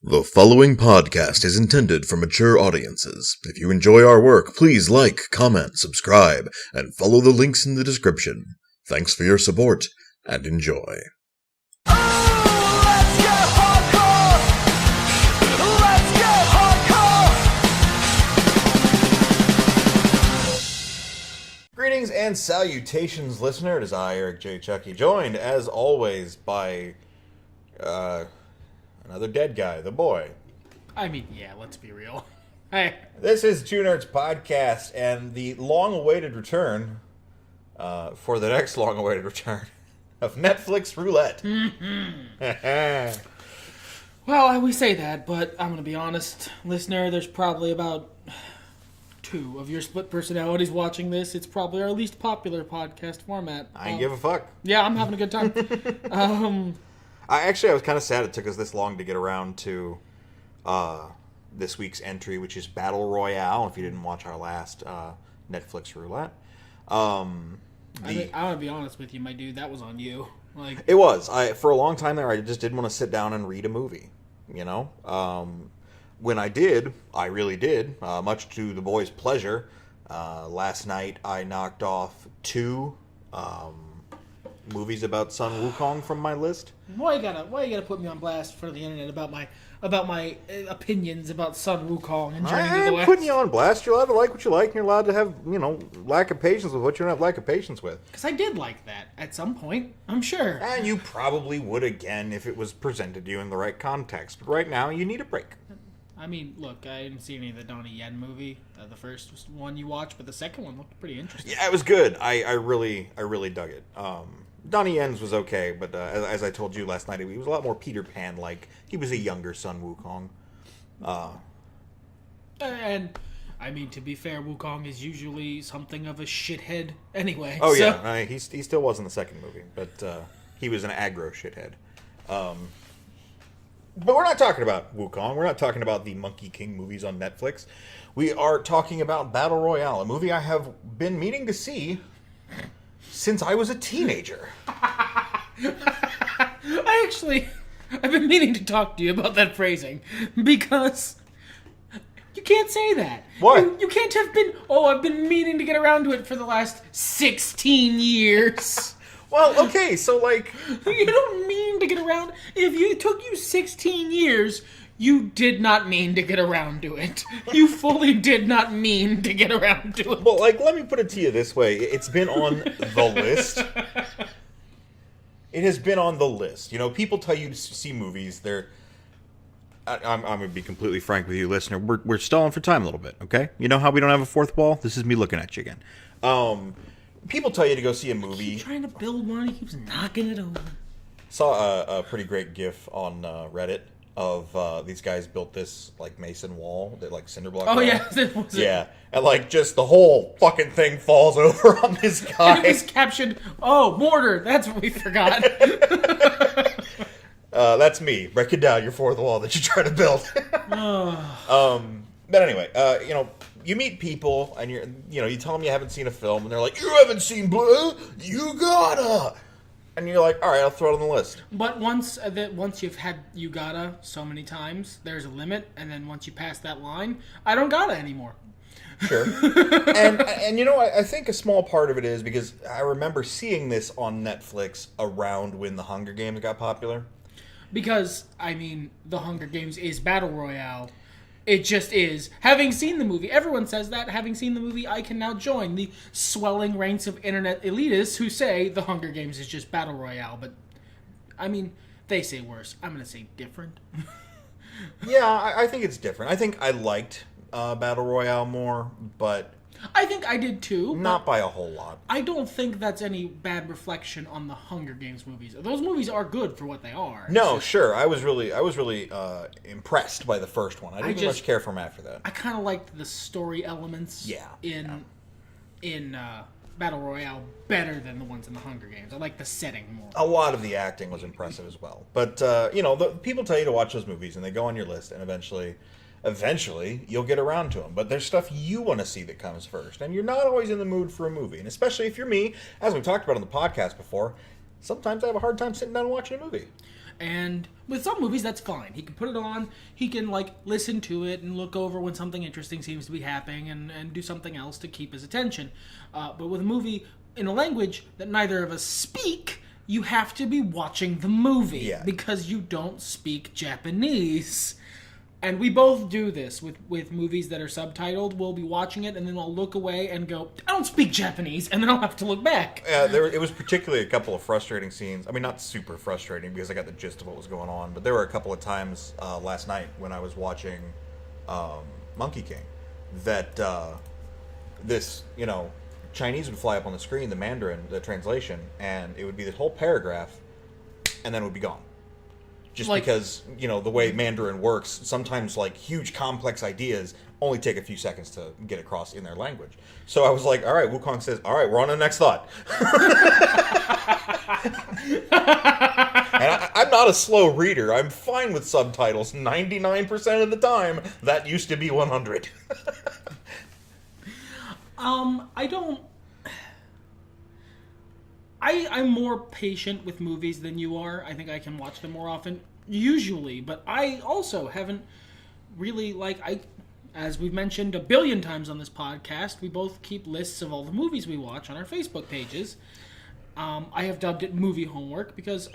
The following podcast is intended for mature audiences. If you enjoy our work, please like, comment, subscribe, and follow the links in the description. Thanks for your support, and enjoy. Greetings and salutations, listener. It is I, Eric J. Chucci, joined, as always, by, another dead guy, the boy. I mean, yeah, let's be real. Hey. This is Two Nerds Podcast, and the long-awaited return, for the next long-awaited return, of Netflix Roulette. Well, we say that, but I'm going to be honest, listener, there's probably about 2 of your split personalities watching this. It's probably our least popular podcast format. I ain't give a fuck. Yeah, I'm having a good time. I was kind of sad it took us this long to get around to this week's entry, which is Battle Royale, if you didn't watch our last Netflix Roulette. I want to be honest with you, my dude, that was on you. It was. For a long time there, I just didn't want to sit down and read a movie, you know? When I did, I really did, much to the boys' pleasure. Last night, I knocked off 2 movies about Sun Wukong from my list. Why you gotta put me on blast for the internet about my opinions about Sun Wukong and Journey to the West? I'm putting you on blast. You're allowed to like what you like, and you're allowed to have, lack of patience with what you don't have lack of patience with. Because I did like that at some point, I'm sure. And you probably would again if it was presented to you in the right context. But right now, you need a break. I mean, look, I didn't see any of the Donnie Yen movie, the first one you watched, but the second one looked pretty interesting. Yeah, it was good. I really dug it. Donnie Yen's was okay, but as I told you last night, he was a lot more Peter Pan-like. He was a younger Sun Wukong. And, I mean, to be fair, Wukong is usually something of a shithead anyway. Oh, so. Yeah, he still was in the second movie, but he was an aggro shithead. But we're not talking about Wukong. We're not talking about the Monkey King movies on Netflix. We are talking about Battle Royale, a movie I have been meaning to see since I was a teenager. I've been meaning to talk to you about that phrasing, because you can't say that. What? You can't have been, I've been meaning to get around to it for the last 16 years. Well, okay, so, You don't mean to get around. If it took you 16 years, you did not mean to get around to it. You fully did not mean to get around to it. Well, let me put it to you this way. It's been on the list. It has been on the list. People tell you to see movies. I'm going to be completely frank with you, listener. We're stalling for time a little bit, okay? You know how we don't have a fourth wall? This is me looking at you again. People tell you to go see a movie. He's trying to build one, he keeps knocking it over. Saw a pretty great GIF on Reddit of these guys built this Mason wall, that cinder block. Oh wall. Yeah, yeah, and just the whole fucking thing falls over on this guy. And it was captioned, mortar. That's what we forgot. That's me breaking down your fourth wall that you try to build. But anyway, you meet people, and you tell them you haven't seen a film, and they're like, "You haven't seen Blue? You gotta!" And you're like, "All right, I'll throw it on the list." But once you've had "you gotta" so many times, there's a limit, and then once you pass that line, I don't gotta anymore. Sure. and I think a small part of it is because I remember seeing this on Netflix around when the Hunger Games got popular. Because, the Hunger Games is Battle Royale. It just is. Having seen the movie, everyone says that. Having seen the movie, I can now join the swelling ranks of internet elitists who say the Hunger Games is just Battle Royale. But, they say worse. I'm going to say different. Yeah, I think it's different. I think I liked Battle Royale more, but I think I did too. Not by a whole lot. I don't think that's any bad reflection on the Hunger Games movies. Those movies are good for what they are. No, sure. I was really impressed by the first one. I didn't much care for them after that. I kind of liked the story elements in Battle Royale better than the ones in the Hunger Games. I like the setting more. A lot of the acting was impressive as well. But, the people tell you to watch those movies, and they go on your list, and eventually you'll get around to them. But there's stuff you want to see that comes first. And you're not always in the mood for a movie. And especially if you're me, as we've talked about on the podcast before, sometimes I have a hard time sitting down and watching a movie. And with some movies, that's fine. He can put it on, he can, like, listen to it and look over when something interesting seems to be happening and do something else to keep his attention. But with a movie in a language that neither of us speak, you have to be watching the movie because you don't speak Japanese. And we both do this with movies that are subtitled. We'll be watching it, and then I'll look away and go, I don't speak Japanese, and then I'll have to look back. It was particularly a couple of frustrating scenes. I mean, not super frustrating, because I got the gist of what was going on, but there were a couple of times last night when I was watching Monkey King that this, Chinese would fly up on the screen, the Mandarin, the translation, and it would be this whole paragraph, and then it would be gone. Just because, the way Mandarin works, sometimes, huge, complex ideas only take a few seconds to get across in their language. So I was like, all right, Wukong says, all right, we're on to the next thought. And I'm not a slow reader. I'm fine with subtitles 99% of the time. That used to be 100. I'm more patient with movies than you are. I think I can watch them more often, usually. But I also haven't really, as we've mentioned a billion times on this podcast, we both keep lists of all the movies we watch on our Facebook pages. I have dubbed it movie homework because,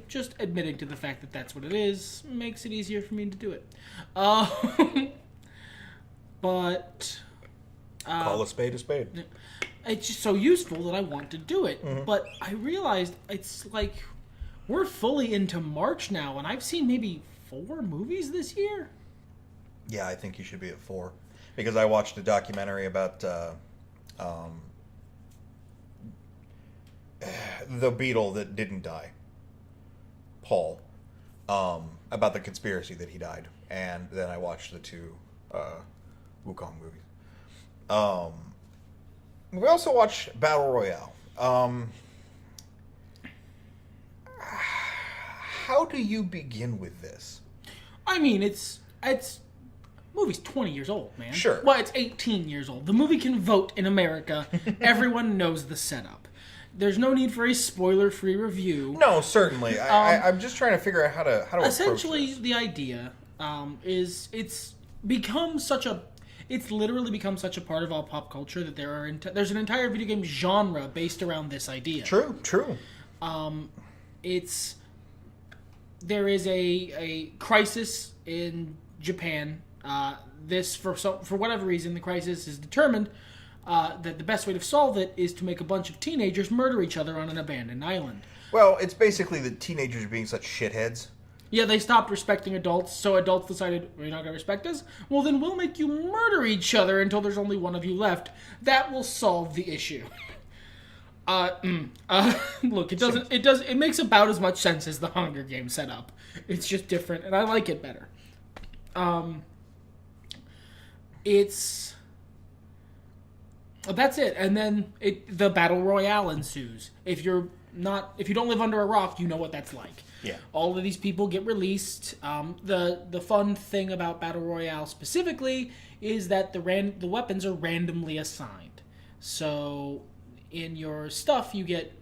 just admitting to the fact that that's what it is makes it easier for me to do it. But... call a spade a spade. It's just so useful that I want to do it. Mm-hmm. But I realized it's we're fully into March now, and I've seen maybe 4 movies this year. Yeah, I think you should be at 4. Because I watched a documentary about the Beatle that didn't die, Paul, about the conspiracy that he died. And then I watched the 2 Wukong movies. We also watched Battle Royale. How do you begin with this? It's movie's 20 years old, man. Sure. Well, it's 18 years old. The movie can vote in America. Everyone knows the setup. There's no need for a spoiler-free review. No, certainly. I'm just trying to figure out how to essentially, approach this. The idea is it's literally become such a part of all pop culture that there's an entire video game genre based around this idea. True. There is a crisis in Japan. For whatever reason, the crisis is determined that the best way to solve it is to make a bunch of teenagers murder each other on an abandoned island. Well, it's basically the teenagers being such shitheads. Yeah, they stopped respecting adults, so adults decided, you're not going to respect us? Well, then we'll make you murder each other until there's only one of you left. That will solve the issue. Look, it makes about as much sense as the Hunger Games setup. It's just different, and I like it better. That's it, and then the Battle Royale ensues. If you don't live under a rock, you know what that's like. Yeah. All of these people get released. The fun thing about Battle Royale specifically is that the weapons are randomly assigned. So in your stuff, you get,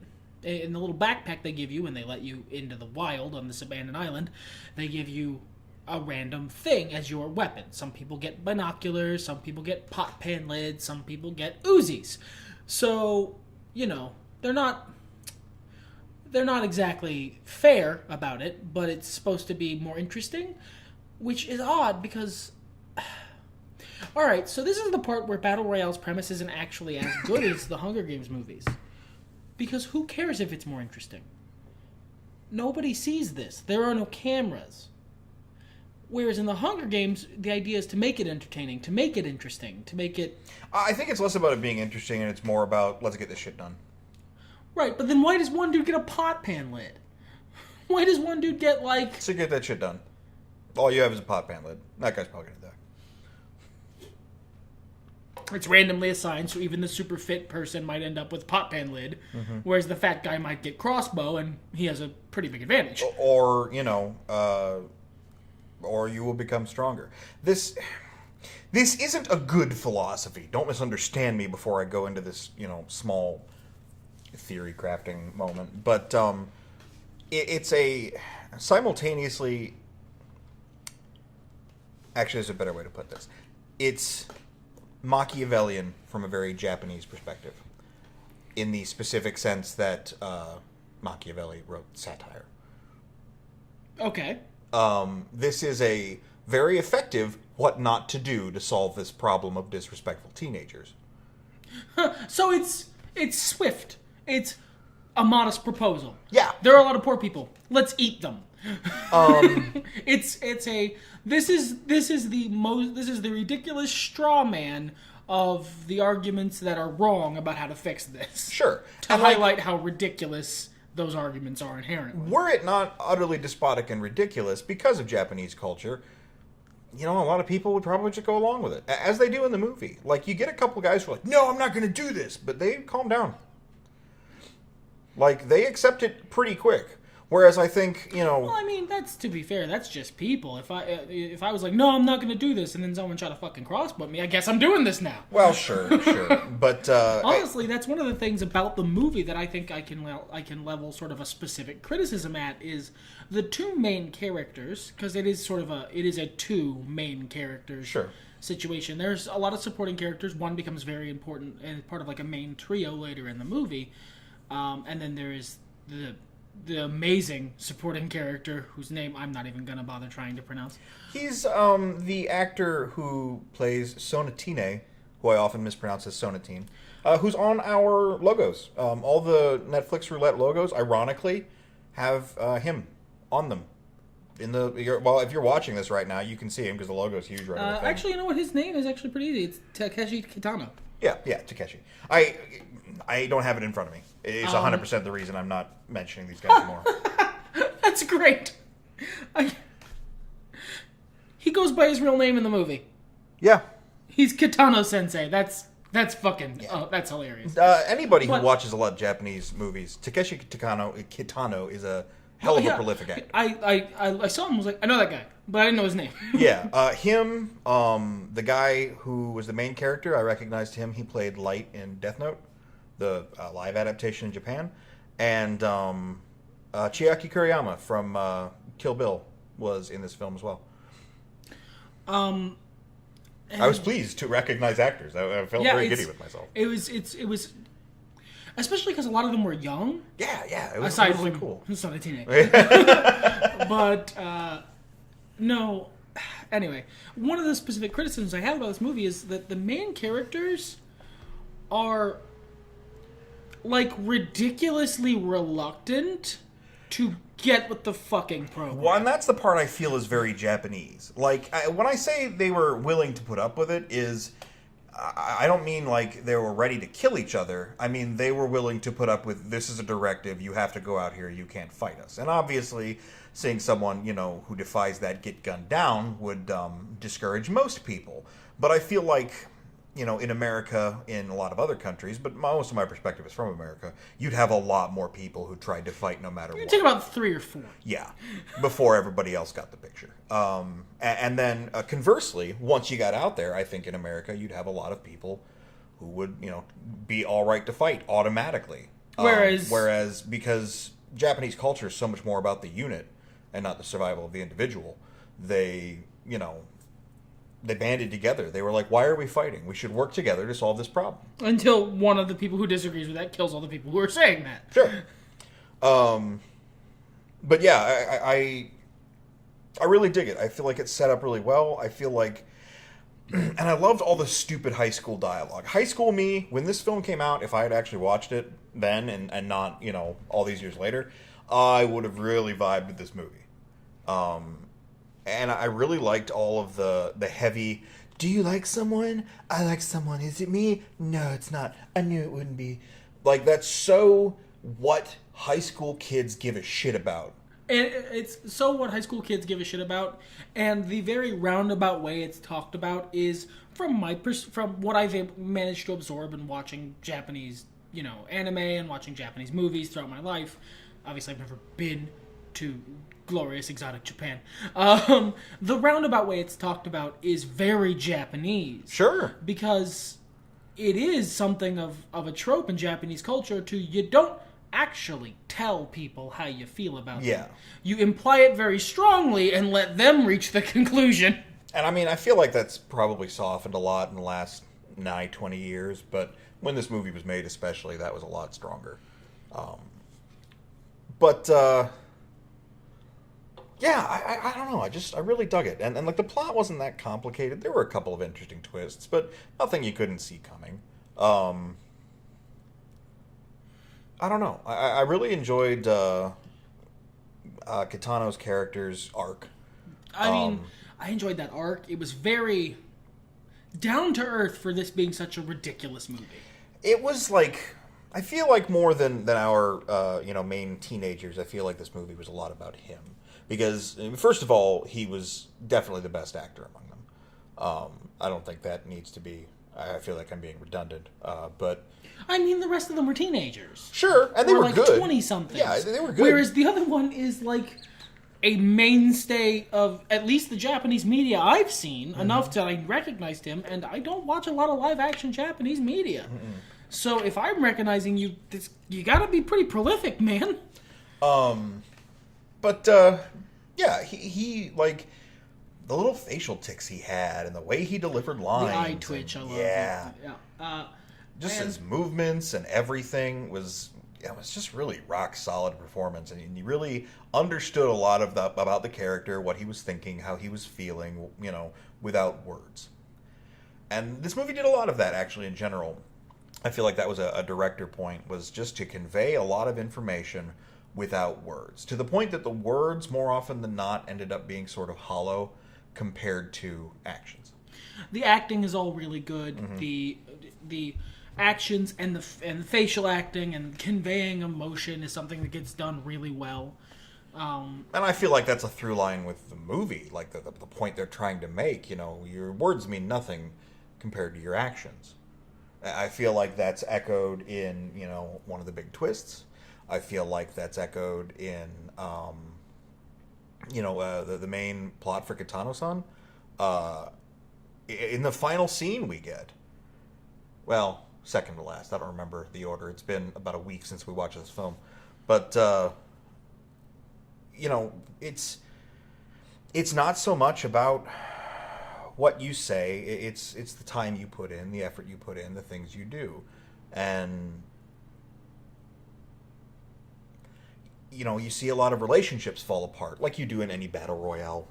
in the little backpack they give you when they let you into the wild on this abandoned island, they give you a random thing as your weapon. Some people get binoculars, some people get pot pan lids, some people get Uzis. So, they're not exactly fair about it, but it's supposed to be more interesting, which is odd because... Alright, so this is the part where Battle Royale's premise isn't actually as good as the Hunger Games movies. Because who cares if it's more interesting? Nobody sees this. There are no cameras. Whereas in the Hunger Games, the idea is to make it entertaining, to make it interesting, to make it... I think it's less about it being interesting and it's more about, let's get this shit done. Right, but then why does one dude get a pot pan lid? Why does one dude get, So get that shit done. All you have is a pot pan lid. That guy's probably gonna die. It's randomly assigned, so even the super fit person might end up with pot pan lid, whereas the fat guy might get crossbow, and he has a pretty big advantage. Or you will become stronger. This isn't a good philosophy. Don't misunderstand me before I go into this, small theory crafting moment. But it's a simultaneously, actually, there's a better way to put this. It's Machiavellian from a very Japanese perspective, in the specific sense that Machiavelli wrote satire. Okay. This is a very effective what not to do to solve this problem of disrespectful teenagers. So it's swift. It's a modest proposal. Yeah. There are a lot of poor people. Let's eat them. This is the ridiculous straw man of the arguments that are wrong about how to fix this. Sure. To highlight how ridiculous those arguments are inherently. Were it not utterly despotic and ridiculous because of Japanese culture, a lot of people would probably just go along with it, as they do in the movie. Like, you get a couple guys who are like, no, I'm not going to do this, but they calm down. Like, they accept it pretty quick. Whereas I think, Well, I mean, that's, to be fair, that's just people. If I was like, no, I'm not going to do this, and then someone tried to fucking crossbow me, I guess I'm doing this now. Well, sure. But honestly, that's one of the things about the movie that I think I can level sort of a specific criticism at, is the two main characters, because it is a two main characters situation. There's a lot of supporting characters. One becomes very important and part of like a main trio later in the movie, and then there is the amazing supporting character whose name I'm not even going to bother trying to pronounce. He's the actor who plays Sonatine, who I often mispronounce as Sonatine, who's on our logos. All the Netflix Roulette logos, ironically, have him on them. If you're watching this right now, you can see him because the logo's huge right on the thing. Actually, you know what? His name is actually pretty easy. It's Takeshi Kitano. Yeah, Takeshi. I don't have it in front of me. It's 100% the reason I'm not mentioning these guys more. That's great. He goes by his real name in the movie. Yeah. He's Kitano Sensei. That's fucking... Yeah. Oh, that's hilarious. Anybody who watches a lot of Japanese movies, Takeshi Kitano is a hell of a prolific actor. I saw him and was like, I know that guy, but I didn't know his name. Yeah. Him, the guy who was the main character, I recognized him. He played Light in Death Note, the live adaptation in Japan. And Chiaki Kuriyama from Kill Bill was in this film as well. I was pleased to recognize actors. I felt very giddy with myself. It was, especially because a lot of them were young. Yeah. It was aside really from cool. It's not a teenager. But, no. Anyway, one of the specific criticisms I have about this movie is that the main characters are, like, ridiculously reluctant to get with the fucking program. Well, and that's the part I feel is very Japanese. Like, when I say they were willing to put up with it, I don't mean like they were ready to kill each other. I mean, they were willing to put up with, this is a directive, you have to go out here, you can't fight us. And obviously, seeing someone, who defies that get gunned down would discourage most people. But I feel like, in America, in a lot of other countries, but most of my perspective is from America, you'd have a lot more people who tried to fight no matter what. You'd take about 3 or 4. Yeah, before everybody else got the picture. And then, conversely, once you got out there, I think in America, you'd have a lot of people who would, be all right to fight automatically. Whereas, because Japanese culture is so much more about the unit and not the survival of the individual, they banded together. They were like, why are we fighting? We should work together to solve this problem. Until one of the people who disagrees with that kills all the people who are saying that. Sure. But yeah, I really dig it. I feel like it's set up really well. I feel like... And I loved all the stupid high school dialogue. High school me, when this film came out, if I had actually watched it then and not, all these years later, I would have really vibed with this movie. And I really liked all of the heavy, do you like someone? I like someone. Is it me? No, it's not. I knew it wouldn't be. Like, that's so what high school kids give a shit about. And it's so what high school kids give a shit about. And the very roundabout way it's talked about is, from what I've managed to absorb in watching Japanese, anime and watching Japanese movies throughout my life. Obviously, I've never been to glorious exotic Japan. The roundabout way it's talked about is very Japanese. Sure. Because it is something of a trope in Japanese culture you don't actually tell people how you feel about Yeah. them. You imply it very strongly and let them reach the conclusion. And I mean, I feel like that's probably softened a lot in the last nigh 20 years, but when this movie was made especially, that was a lot stronger. But yeah, I don't know. I really dug it. And like the plot wasn't that complicated. There were a couple of interesting twists, but nothing you couldn't see coming. I don't know. I really enjoyed Kitano's character's arc. I mean, I enjoyed that arc. It was very down to earth for this being such a ridiculous movie. It was like, I feel like more than our main teenagers, I feel like this movie was a lot about him. Because, first of all, he was definitely the best actor among them. I don't think that needs to be, I feel like I'm being redundant, but... I mean, the rest of them were teenagers. Sure, and they were like good. 20-somethings. Yeah, they were good. Whereas the other one is like a mainstay of at least the Japanese media I've seen, enough that I recognized him, and I don't watch a lot of live-action Japanese media. Mm-mm. So if I'm recognizing you, you gotta be pretty prolific, man. But, yeah, he like, the little facial tics he had and the way he delivered lines. The eye twitch, I love it. Yeah. Just his movements and everything was just really rock solid performance, and you really understood a lot of about the character, what he was thinking, how he was feeling, without words. And this movie did a lot of that, actually, in general. I feel like that was a director point, was just to convey a lot of information without words, to the point that the words, more often than not, ended up being sort of hollow compared to actions. The acting is all really good. Mm-hmm. The actions and the facial acting and conveying emotion is something that gets done really well. And I feel like that's a through line with the movie, like the point they're trying to make. Your words mean nothing compared to your actions. I feel like that's echoed in, one of the big twists. I feel like that's echoed in, the main plot for Kitano-san. In the final scene we get, well, second to last. I don't remember the order. It's been about a week since we watched this film. But, it's not so much about what you say. It's the time you put in, the effort you put in, the things you do. And, you see a lot of relationships fall apart, like you do in any battle royale,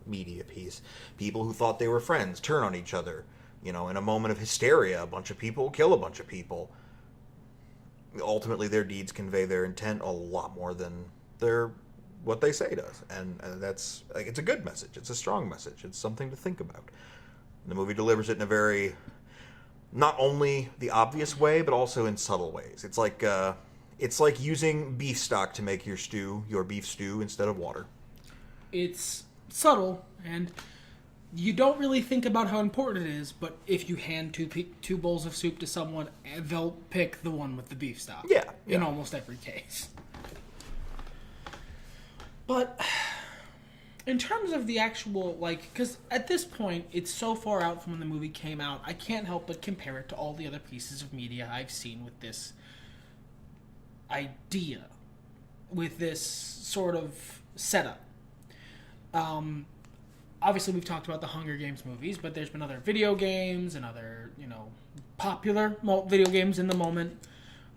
media piece. People who thought they were friends turn on each other. In a moment of hysteria, a bunch of people kill a bunch of people. Ultimately, their deeds convey their intent a lot more than what they say does. And that's, like, it's a good message. It's a strong message. It's something to think about. And the movie delivers it in a very, not only the obvious way, but also in subtle ways. It's like using beef stock to make your beef stew instead of water. It's subtle, and you don't really think about how important it is, but if you hand two bowls of soup to someone, they'll pick the one with the beef stock. Yeah. In almost every case. But in terms of the actual, because at this point, it's so far out from when the movie came out, I can't help but compare it to all the other pieces of media I've seen with this idea, with this sort of setup. Obviously, we've talked about the Hunger Games movies, but there's been other video games and other, popular video games in the moment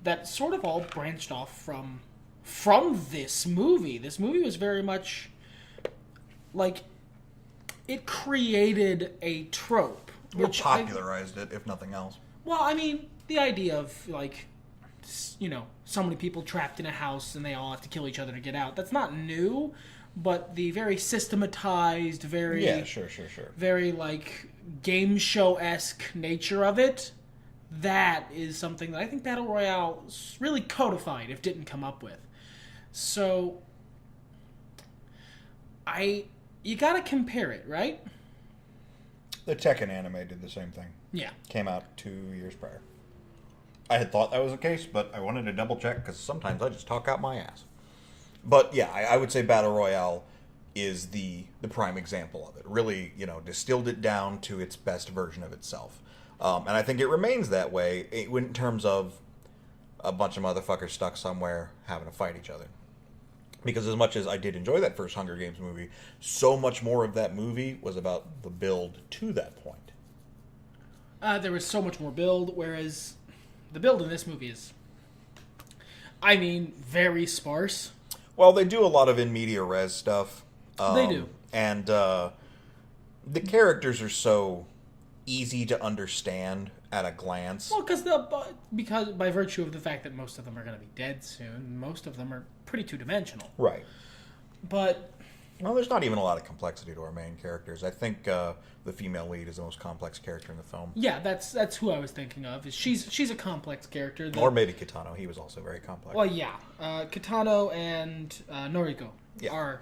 that sort of all branched off from this movie. This movie was very much it created a trope. Which popularized it, if nothing else. Well, I mean, the idea of, so many people trapped in a house and they all have to kill each other to get out. That's not new. But the very systematized, very... Yeah, sure. Very, game show-esque nature of it, that is something that I think Battle Royale really codified, if didn't come up with. So, you gotta compare it, right? The Tekken anime did the same thing. Yeah. Came out 2 years prior. I had thought that was the case, but I wanted to double check, because sometimes I just talk out my ass. But yeah, I would say Battle Royale is the prime example of it. Really, distilled it down to its best version of itself. And I think it remains that way in terms of a bunch of motherfuckers stuck somewhere having to fight each other. Because as much as I did enjoy that first Hunger Games movie, so much more of that movie was about the build to that point. There was so much more build, whereas the build in this movie is, I mean, very sparse. Well, they do a lot of in media res stuff. They do. And the characters are so easy to understand at a glance. Well, because by virtue of the fact that most of them are going to be dead soon, most of them are pretty two-dimensional. Right. But... Well, there's not even a lot of complexity to our main characters. I think the female lead is the most complex character in the film. Yeah, that's who I was thinking of. Is she's a complex character. Or maybe Kitano. He was also very complex. Well, yeah. Kitano and Noriko are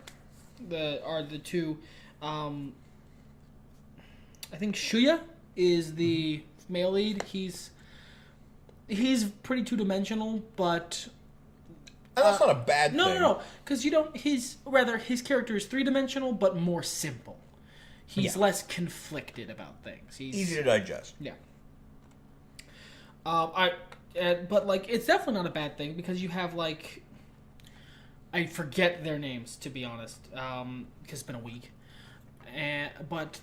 the two. I think Shuya is the male lead. He's pretty two-dimensional, but... And that's not a bad thing. No. Because his character is three-dimensional, but more simple. He's less conflicted about things. He's easy to digest. Yeah. But like, it's definitely not a bad thing because you have like, I forget their names to be honest, because it's been a week. But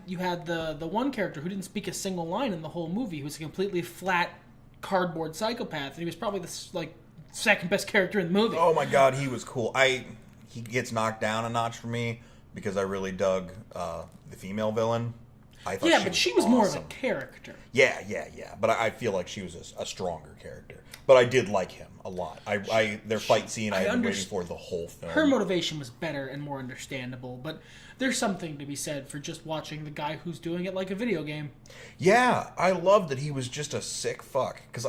you had the one character who didn't speak a single line in the whole movie, who was a completely flat cardboard psychopath, and he was probably the second best character in the movie. Oh my god, he was cool. He gets knocked down a notch for me because I really dug the female villain. I thought but she was more of a character. Yeah. But I feel like she was a stronger character. But I did like him a lot. Their fight scene I had been waiting for the whole film. Her motivation was better and more understandable, but there's something to be said for just watching the guy who's doing it like a video game. Yeah, I love that he was just a sick fuck. Because,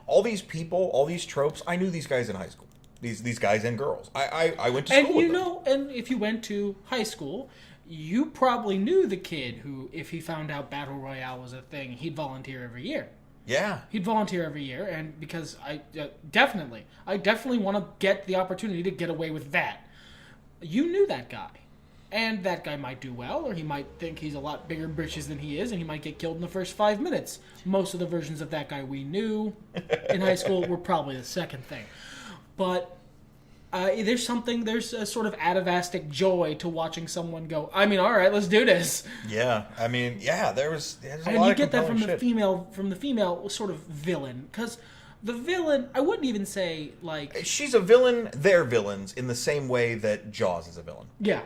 all these people, all these tropes, I knew these guys in high school. These guys and girls. I went to school with them. And if you went to high school, you probably knew the kid who, if he found out Battle Royale was a thing, he'd volunteer every year. Yeah. He'd volunteer every year, and because I definitely want to get the opportunity to get away with that. You knew that guy. And that guy might do well, or he might think he's a lot bigger britches than he is, and he might get killed in the first 5 minutes. Most of the versions of that guy we knew in high school were probably the second thing. But there's a sort of atavistic joy to watching someone go, I mean, all right, let's do this. Yeah, I mean, there's a and lot you of get that from shit. the female sort of villain, because the villain, I wouldn't even say like she's a villain. They're villains in the same way that Jaws is a villain. Yeah.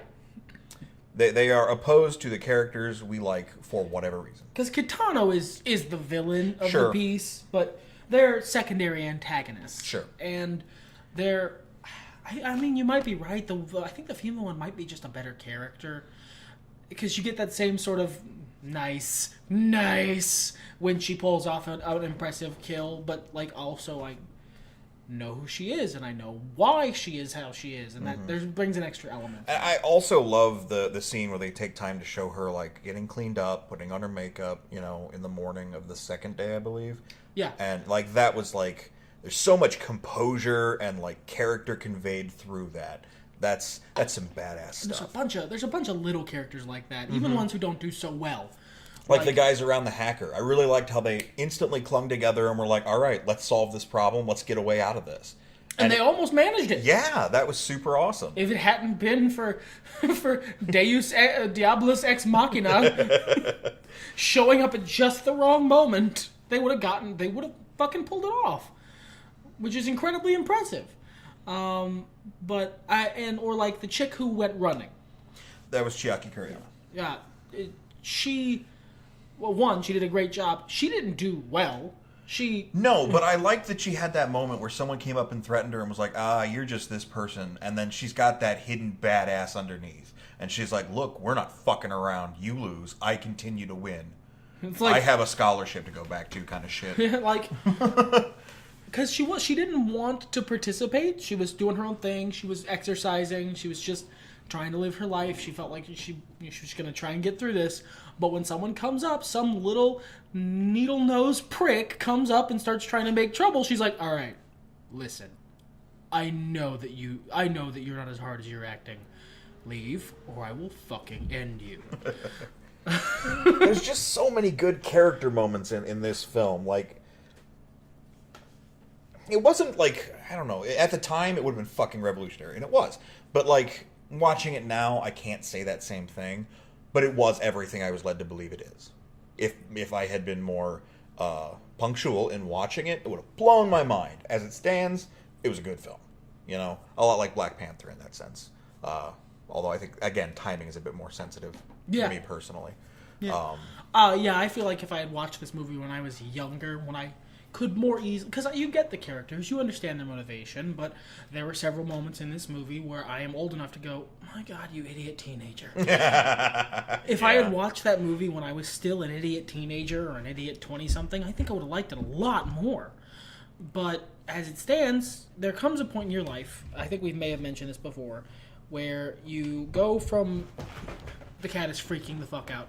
They are opposed to the characters we like for whatever reason. Because Kitano is the villain of the piece, but they're secondary antagonists. Sure. And they're... I mean, you might be right. I think the female one might be just a better character. Because you get that same sort of nice when she pulls off an impressive kill, but like also I know who she is and I know why she is how she is, and that brings an extra element. I also love the scene where they take time to show her like getting cleaned up, putting on her makeup, in the morning of the second day, I believe. Yeah. And like that was like there's so much composure and like character conveyed through that. That's some badass stuff. There's a bunch of little characters like that, even ones who don't do so well. Like the guys around the hacker. I really liked how they instantly clung together and were like, all right, let's solve this problem. Let's get a way out of this. And they almost managed it. Yeah, that was super awesome. If it hadn't been for Deus Diabolus Ex Machina showing up at just the wrong moment, they would have fucking pulled it off. Which is incredibly impressive. Or like the chick who went running. That was Chiaki Kuriyama. Yeah. She did a great job. She didn't do well. No, but I liked that she had that moment where someone came up and threatened her and was like, you're just this person. And then she's got that hidden badass underneath. And she's like, look, we're not fucking around. You lose. I continue to win. It's like, I have a scholarship to go back to kind of shit. Like, because she didn't want to participate. She was doing her own thing. She was exercising. She was just trying to live her life. She felt like she was going to try and get through this. But when someone comes up, some little needle-nosed prick comes up and starts trying to make trouble, she's like, all right, listen, I know that you're not as hard as you're acting. Leave, or I will fucking end you. There's just so many good character moments in this film. Like, it wasn't like, I don't know, at the time it would have been fucking revolutionary, and it was. But like, watching it now, I can't say that same thing, but it was everything I was led to believe it is. If I had been more punctual in watching it, it would have blown my mind. As it stands, it was a good film. You know, a lot like Black Panther in that sense. Although I think, again, timing is a bit more sensitive to me personally. Yeah. I feel like if I had watched this movie when I was younger, when I could more easily... Because you get the characters, you understand their motivation, but there were several moments in this movie where I am old enough to go, my God, you idiot teenager. If I had watched that movie when I was still an idiot teenager or an idiot 20-something, I think I would have liked it a lot more. But as it stands, there comes a point in your life, I think we may have mentioned this before, where you go from... The cat is freaking the fuck out.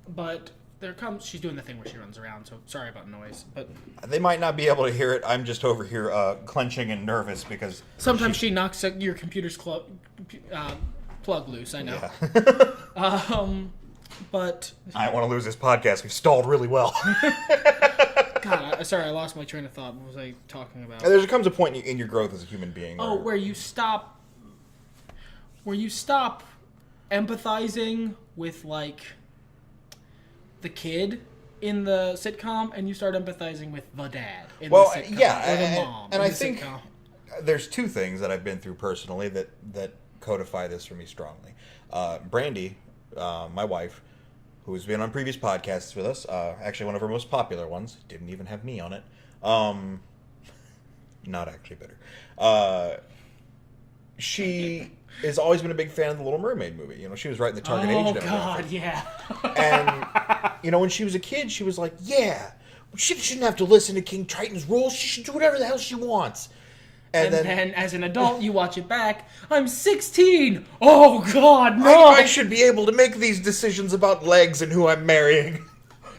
But there comes... She's doing the thing where she runs around, so sorry about noise. But they might not be able to hear it. I'm just over here clenching and nervous because... Sometimes she knocks your computer's plug loose, I know. Yeah. But... I don't want to lose this podcast. We've stalled really well. God, sorry, I lost my train of thought. What was I talking about? There comes a point in your growth as a human being. Where you stop empathizing with, like, the kid in the sitcom, and you start empathizing with the dad in the sitcom, or the mom. And I think there's two things that I've been through personally that codify this for me strongly. Brandy, my wife, who's been on previous podcasts with us, actually one of our most popular ones, didn't even have me on it. Not actually bitter. She has always been a big fan of the Little Mermaid movie. You know, she was right in the target age. Oh, God, yeah. And, you know, when she was a kid, she was like, yeah, she shouldn't have to listen to King Triton's rules. She should do whatever the hell she wants. And then, as an adult, you watch it back. I'm 16. Oh, God, no. I should be able to make these decisions about legs and who I'm marrying.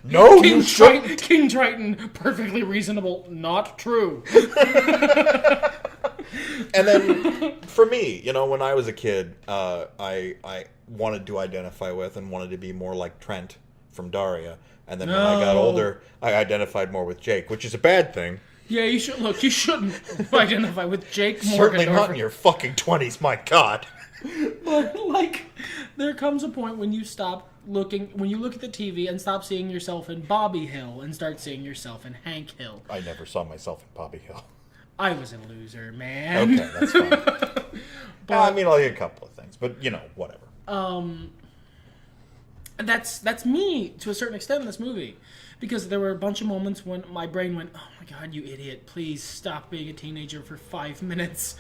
No, you shouldn't. King Triton, perfectly reasonable. Not true. And then, for me, you know, when I was a kid, I wanted to identify with and wanted to be more like Trent from Daria. And then when I got older, I identified more with Jake, which is a bad thing. Yeah, you shouldn't identify with Jake Morgan. Certainly not in your fucking 20s, my God. But, like, there comes a point when you stop looking, when you look at the TV and stop seeing yourself in Bobby Hill and start seeing yourself in Hank Hill. I never saw myself in Bobby Hill. I was a loser, man. Okay, that's fine. But, I mean, I'll get a couple of things, but, you know, whatever. That's me, to a certain extent, in this movie. Because there were a bunch of moments when my brain went, oh my God, you idiot, please stop being a teenager for 5 minutes.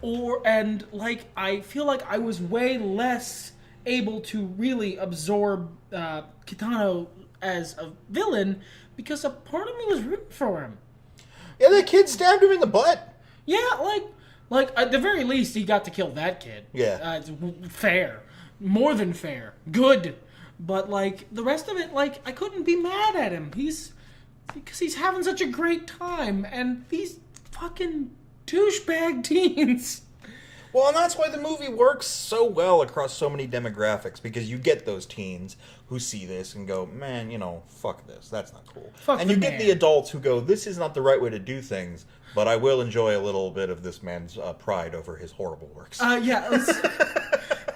I feel like I was way less able to really absorb Kitano as a villain because a part of me was rooting for him. Yeah, that kid stabbed him in the butt. Yeah, like at the very least, he got to kill that kid. Yeah. It's fair. More than fair. Good. But, like, the rest of it, like, I couldn't be mad at him. Because he's having such a great time. And these fucking douchebag teens. Well, and that's why the movie works so well across so many demographics. Because you get those teens who see this and go, man, you know, fuck this. That's not cool. And you get the adults who go, this is not the right way to do things. But I will enjoy a little bit of this man's pride over his horrible works.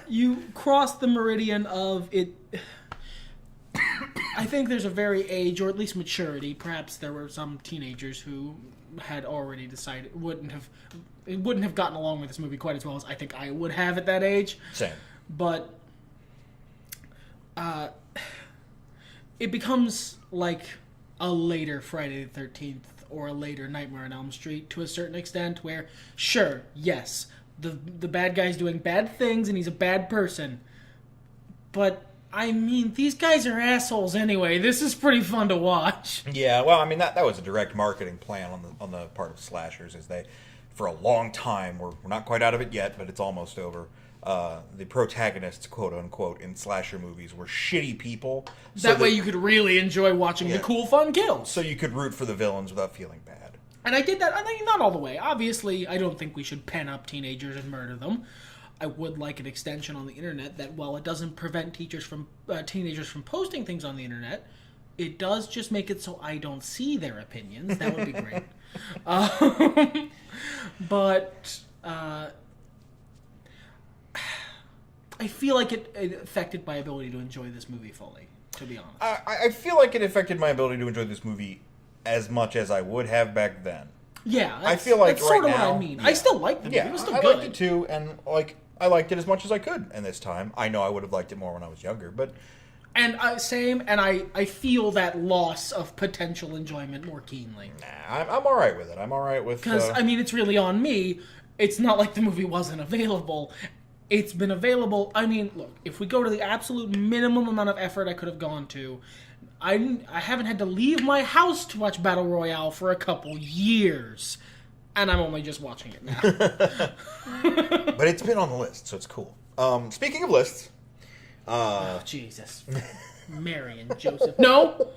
You cross the meridian of it. I think there's a very age, or at least maturity. Perhaps there were some teenagers who had already decided wouldn't have gotten along with this movie quite as well as I think I would have at that age. Same. But it becomes like a later Friday the 13th or a later Nightmare on Elm Street to a certain extent, where sure, yes, the bad guy's doing bad things and he's a bad person. But, I mean, these guys are assholes anyway. This is pretty fun to watch. Yeah, well, I mean, that was a direct marketing plan on the part of slashers, is they, for a long time, we're not quite out of it yet, but it's almost over, the protagonists, quote-unquote, in slasher movies were shitty people. That way you could really enjoy watching the cool, fun kills. So you could root for the villains without feeling bad. And I did that, I mean, not all the way. Obviously, I don't think we should pen up teenagers and murder them. I would like an extension on the internet that, while it doesn't prevent teenagers from posting things on the internet, it does just make it so I don't see their opinions. That would be great. But I feel like it affected my ability to enjoy this movie fully, to be honest. I feel like it affected my ability to enjoy this movie as much as I would have back then. Yeah, I feel like that's right sort of now, what I mean. yeah. I still like the movie. It was still I good. liked it too, and I liked it as much as I could in this time. I know I would have liked it more when I was younger, but... And same, and I feel that loss of potential enjoyment more keenly. Nah, I'm all right with it. I'm all right with... Because, it's really on me. It's not like the movie wasn't available. It's been available. Look, if we go to the absolute minimum amount of effort I could have gone to, I haven't had to leave my house to watch Battle Royale for a couple years. And I'm only just watching it now. But it's been on the list, so it's cool. Speaking of lists... Oh, Jesus. Mary and Joseph. No.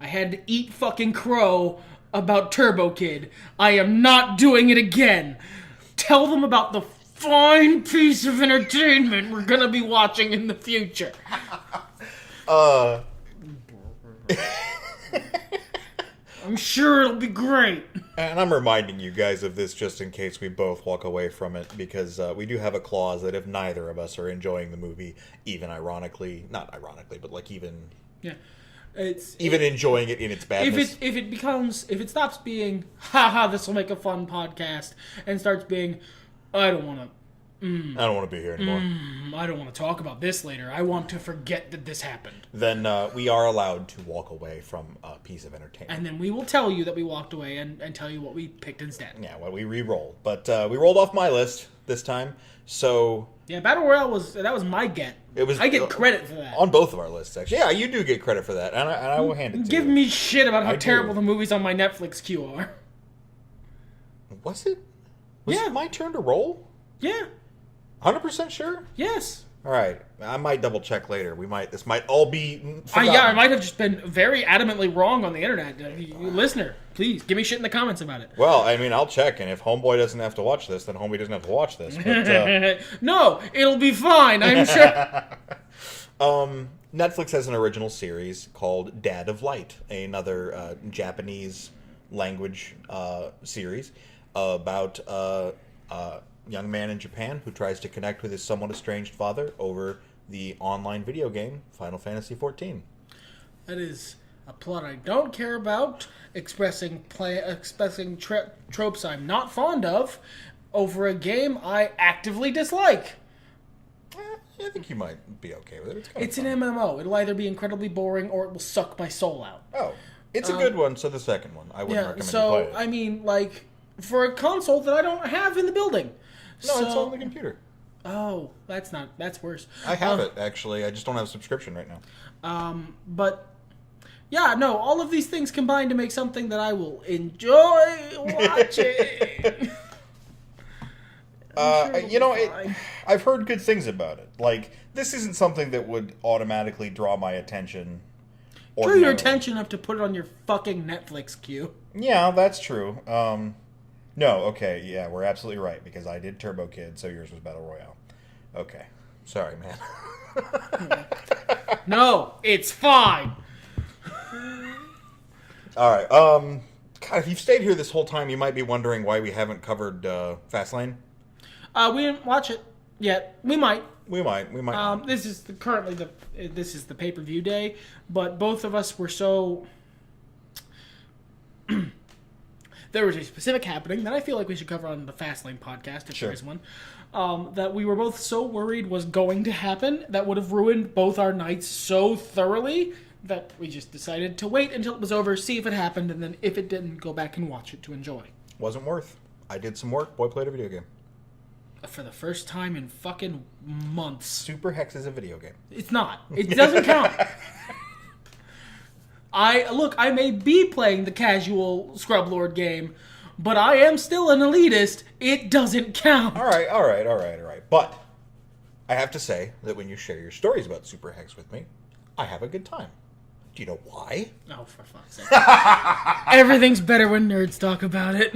I had to eat fucking crow about Turbo Kid. I am not doing it again. Tell them about the fine piece of entertainment we're gonna be watching in the future. I'm sure it'll be great. And I'm reminding you guys of this just in case we both walk away from it, because we do have a clause that if neither of us are enjoying the movie, even ironically, not ironically, but like even... Yeah. Enjoying it in its badness. If it stops being, haha, this will make a fun podcast, and starts being, I don't want to be here anymore. I don't want to talk about this later. I want to forget that this happened. Then we are allowed to walk away from a piece of entertainment. And then we will tell you that we walked away and tell you what we picked instead. Yeah, well, we re-rolled. But we rolled off my list this time, so... Yeah, Battle Royale was my get. I get credit for that. On both of our lists, actually. Yeah, you do get credit for that, and I will hand it to you. Give me shit about how terrible the movies on my Netflix queue are. Was it? Was it my turn to roll? Yeah. 100% sure? Yes. All right. I might double check later. This might all be forgotten. I might have just been very adamantly wrong on the internet. Listener, please give me shit in the comments about it. Well, I'll check, and if Homeboy doesn't have to watch this, then Homeboy doesn't have to watch this. But, no, it'll be fine, I'm sure. Netflix has an original series called Dad of Light, another Japanese language series about young man in Japan who tries to connect with his somewhat estranged father over the online video game Final Fantasy XIV. That is a plot I don't care about, expressing tropes I'm not fond of over a game I actively dislike. I think you might be okay with it. It's an MMO. It'll either be incredibly boring or it will suck my soul out. Oh, it's a good one, so the second one. I wouldn't recommend you play it. For a console that I don't have in the building. No, it's on the computer. Oh, that's worse. I have it, actually. I just don't have a subscription right now. But, yeah, no, all of these things combine to make something that I will enjoy watching. I've heard good things about it. Like, this isn't something that would automatically draw my attention. Drew your attention enough to put it on your fucking Netflix queue. Yeah, that's true. No, okay, yeah, we're absolutely right, because I did Turbo Kid, so yours was Battle Royale. Okay. Sorry, man. No, it's fine. Alright, God, if you've stayed here this whole time, you might be wondering why we haven't covered Fastlane. We didn't watch it yet. We might. We might. This is the pay-per-view day, but both of us were so... There was a specific happening that I feel like we should cover on the Fastlane podcast, if there is one, that we were both so worried was going to happen that would have ruined both our nights so thoroughly that we just decided to wait until it was over, see if it happened, and then if it didn't, go back and watch it to enjoy. Wasn't worth. I did some work. Boy played a video game. For the first time in fucking months. Super Hex is a video game. It's not. It doesn't count. I may be playing the casual Scrub Lord game, but I am still an elitist. It doesn't count. All right. But I have to say that when you share your stories about Super Hex with me, I have a good time. Do you know why? Oh, for fuck's sake. Everything's better when nerds talk about it.